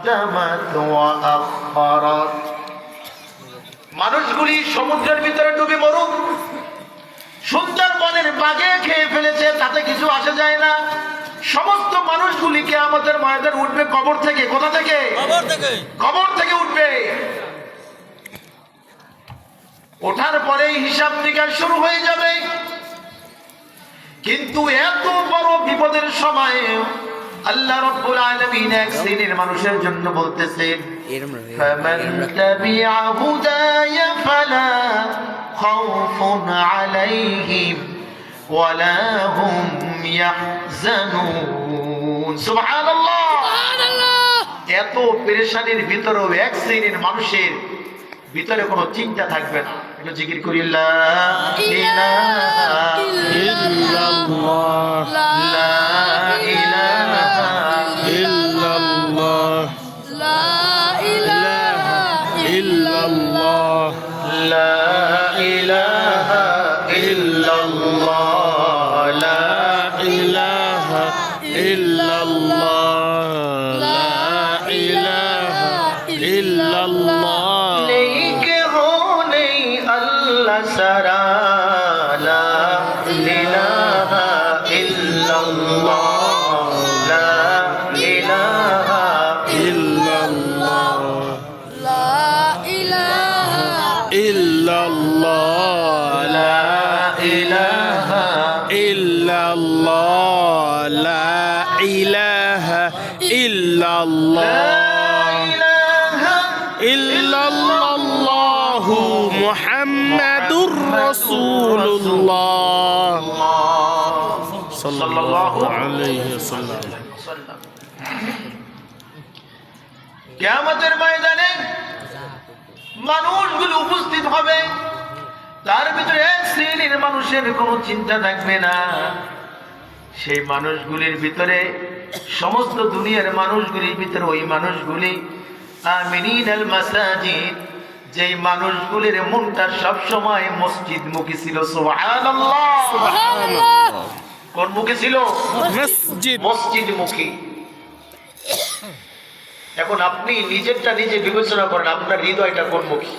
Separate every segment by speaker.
Speaker 1: قدمت وأخرت মানুষগুলি সমুদ্রের ভিতরে ডুবে মরুক, সুন্দরবনের বাঘে খেয়ে ফেলেছে, তাতে কিছু আসে যায় না। সমস্ত মানুষগুলি কিয়ামতের ময়দানে উঠবে কবর থেকে। কোথা থেকে? কবর থেকে উঠবে। ওঠার পরেই হিসাব নিকাশ শুরু হয়ে যাবে। কিন্তু এত বড় বিপদের সময় আল্লাহ রাব্বুল আলামিন এক শ্রেণীর মানুষের জন্য বলতেছেন, ফামান তাবিআ হুদায়া ফালা খাউফুন আলাইহিম ওয়ালা হুম ইয়াহজানুন। সুবহানাল্লাহ। এত পেরেশানির ভিতরেও এক শ্রেণীর মানুষের ভিতরে কোনো চিন্তা থাকবে না। একটু জিকির করি, লা ইলাহা ইল্লাল্লাহ, লা ইলাহা ইল্লাল্লাহ, লা ইলাহা ইল্লাল্লাহ, লা ইলাহা ইল্লাল্লাহ, লা ইলাহা ইল্লাল্লাহ, লা ইলাহা ইল্লাল্লাহ। সারা লা ইলাহা ইল্লাল্লাহ, লা ইলাহা ইল্লাল্লাহ, লা ইলাহা ইল্লাল্লাহ, লা ইলাহা ইল্লাল্লাহ, লা ইলাহা ইল্লাল্লাহ, ইল্লাল্লাহু মুহাম্মাদুর রাসূলুল্লাহ সাল্লাল্লাহু আলাইহি ওয়াসাল্লাম। কিয়ামতের ময়দানে মানুষগুলো উপস্থিত হবে, তার ভিতরে এক শ্রেণীর মানুষের কোনো চিন্তা থাকবে না। সেই মানুষগুলির ভিতরে, সমস্ত দুনিয়ার মানুষগুলির ভিতরে ওই মানুষগুলি আমিনিনাল মাসাজিদ, যেই মানুষগুলির মনটা সব সময় মসজিদ মুখী ছিল। সুবহানাল্লাহ, সুবহানাল্লাহ। কোন মুখী ছিল? মসজিদ মুখী। এখন আপনি নিজেরটা নিজে বিবেচনা করেন, আপনার হৃদয়টা কোন মুখী?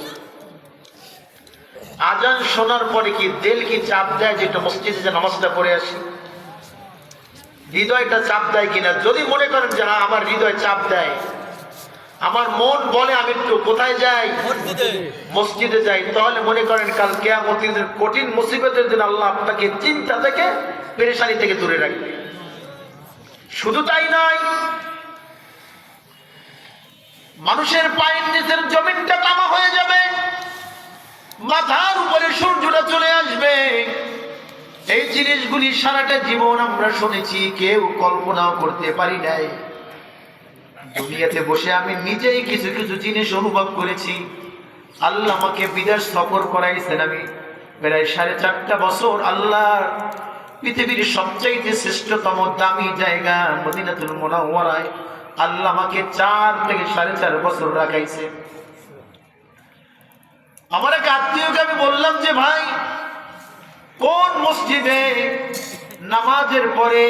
Speaker 1: আজান শোনার পরে কি দিল কি চাপ দেয় যেটা মসজিদে যে নামাজটা পড়ে আসি? হৃদয়টা চাপ দেয় কিনা? যদি মনে করেন যে হ্যাঁ আমার হৃদয় চাপ দেয়, আমার মন বলে আমি একটু কোথায় যাই? মসজিদে যাই, তাহলে মনে করেন কাল কিয়ামতের দিন, কঠিন মুসিবতের দিন আল্লাহ আপনাকে চিন্তা থেকে, পেরেশানি থেকে দূরে রাখবে। শুধু তাই নয়, মানুষের পায়ের নিচের জমিনটা তামা হয়ে যাবে, মাথার উপরে সূর্যটা চলে আসবে। এই জিনিসগুলি সারাটা জীবন আমরা শুনেছি, কেউ কল্পনাও করতে পারি নাই। দুনিয়াতে বসে আমি নিজেই কিছু কিছু জিনিস অনুভব করেছি। আল্লাহ আমাকে বিদেশ সফর করাইছেন। আমি প্রায় 4.5 বছর আল্লাহর পৃথিবীর সবচাইতে শ্রেষ্ঠতম দামি জায়গা মদিনাতুল মুনাওয়ারায় আল্লাহ আমাকে 4 থেকে 4.5 বছর রাখাইছে। আমার এক আত্মীয়কে আমি বললাম যে ভাই, কোন মসজিদে নামাজের পরে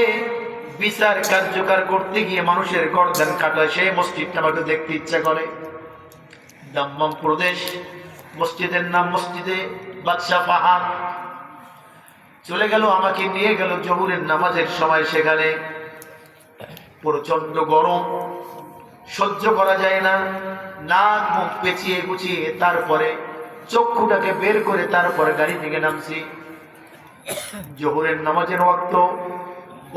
Speaker 1: বিচার কার্যকর করতে গিয়ে মানুষের গর্দান কাটায়, সেই মসজিদটা আমাকে দেখতে ইচ্ছা করে। দাম্মাম প্রদেশ, মসজিদের নাম মসজিদে বাদশাহ ফাহাদ। চলে গেল, আমাকে নিয়ে গেল জোহরের নামাজের সময়। সেখানে প্রচন্ড গরম, সহ্য করা যায় না। নাক মুখ পেঁচিয়ে গুছিয়ে তারপরে চক্ষুটাকে বের করে তারপরে গাড়ি থেকে নামছি। জোহরের নামাজের ওয়াক্ত,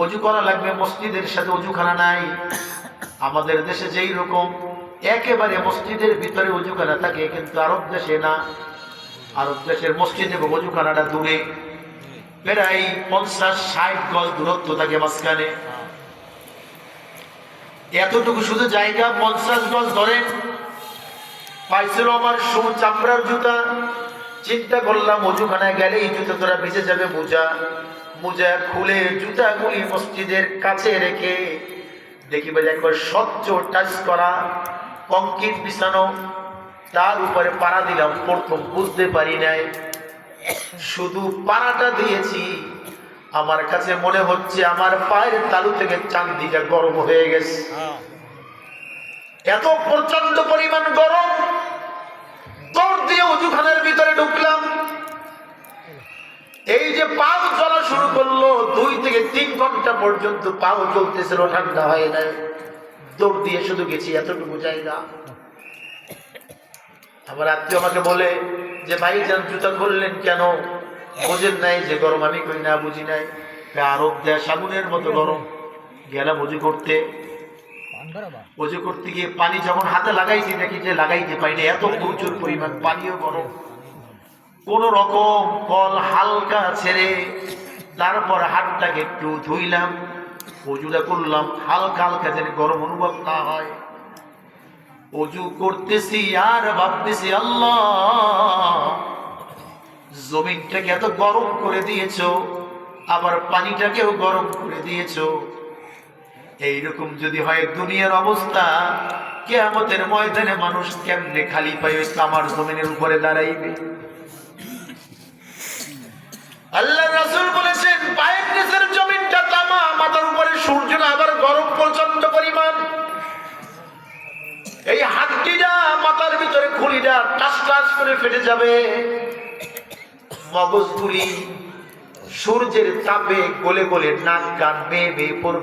Speaker 1: অজু করা লাগবে, মসজিদের সাথে অজুখানা নাই। আমাদের দেশে যেই রকম একেবারে মসজিদের ভিতরে অজুখানা থাকে, কিন্তু আরব দেশে না। আরব দেশের মসজিদ এবং অজুখানাটা দূরে, প্রায় 50-60 গজ দূরত্ব থাকে মাঝখানে। এতটুকু শুধু জায়গা 50 গজ ধরেন। পাইছিল আমার চামড়ার জুতা। চিন্তা করলাম অজুখানায় গেলে এই জুতা তোরা ভিজে যাবে। মোজা খুলে জুতাগুলি মসজিদের কাছে রেখে দেখি ভাই একবার স্বচ্ছ টাচ করা কংক্রিট বিছানো, তার উপরে পাড়া দিলাম। প্রথম বুঝতে পারি নাই, শুধু পাড়াটা দিয়েছি, আমার কাছে মনে হচ্ছে আমার পায়ের তালু থেকে চান্দিটা গরম হয়ে গেছে। এত প্রচন্ড পরিমাণ গরম, দৌড় দিয়ে অজুখানার ভিতরে ঢুকলাম। এই যে পাও চলা শুরু করলো, 2 থেকে 3 ঘন্টা পর্যন্ত পাও চলতেছিল, ঠান্ডা হয়ে যায়। দৌড় দিয়ে শুধু গেছি এতটুকু জায়গা। আমার আত্মীয় আমাকে বলে যে ভাই যান জুতা খুললেন কেন, বোঝেন নাই যে গরম? আমি কই না, বুঝি নাই। আরব দেশ আগুনের মতো গরম। গেলাম অজু করতে, অজু করতে গিয়ে পানি যখন হাতে লাগাইছি দেখি যে লাগাইতে পাইনি, এত প্রচুর পরিমাণ পানিও গরম। কোন রকম কল হালকা ছেড়ে তারপর হাতটাকে একটু ধুইলাম, অজুটা করলাম, হালকা হালকা যেন গরম অনুভব না হয়। অজু করতেছি আর ভাবতেছি, আল্লাহ জমিনটাকে এত গরম করে দিয়েছো, আবার পানিটাকেও গরম করে দিয়েছো। এইরকম যদি হয় দুনিয়ার অবস্থা, কিয়ামতের ময়দানে মানুষ কেমনে খালি পায়ে আমার জমিনের উপরে দাঁড়াইবে? আল্লাহ রাসূল বলেছেন পায়ের নিচের জমিনটা তামা, মাথার উপরে সূর্যটা আবার গরম প্রচন্ড পরিমাণ। এই হাড্ডিটা মাথার ভিতরে খুলিটা টাস টাস করে ফেটে যাবে, মগজগুলি সূর্যের তাপে গলে গলে নাক কান বেয়ে বেয়ে পড়বে।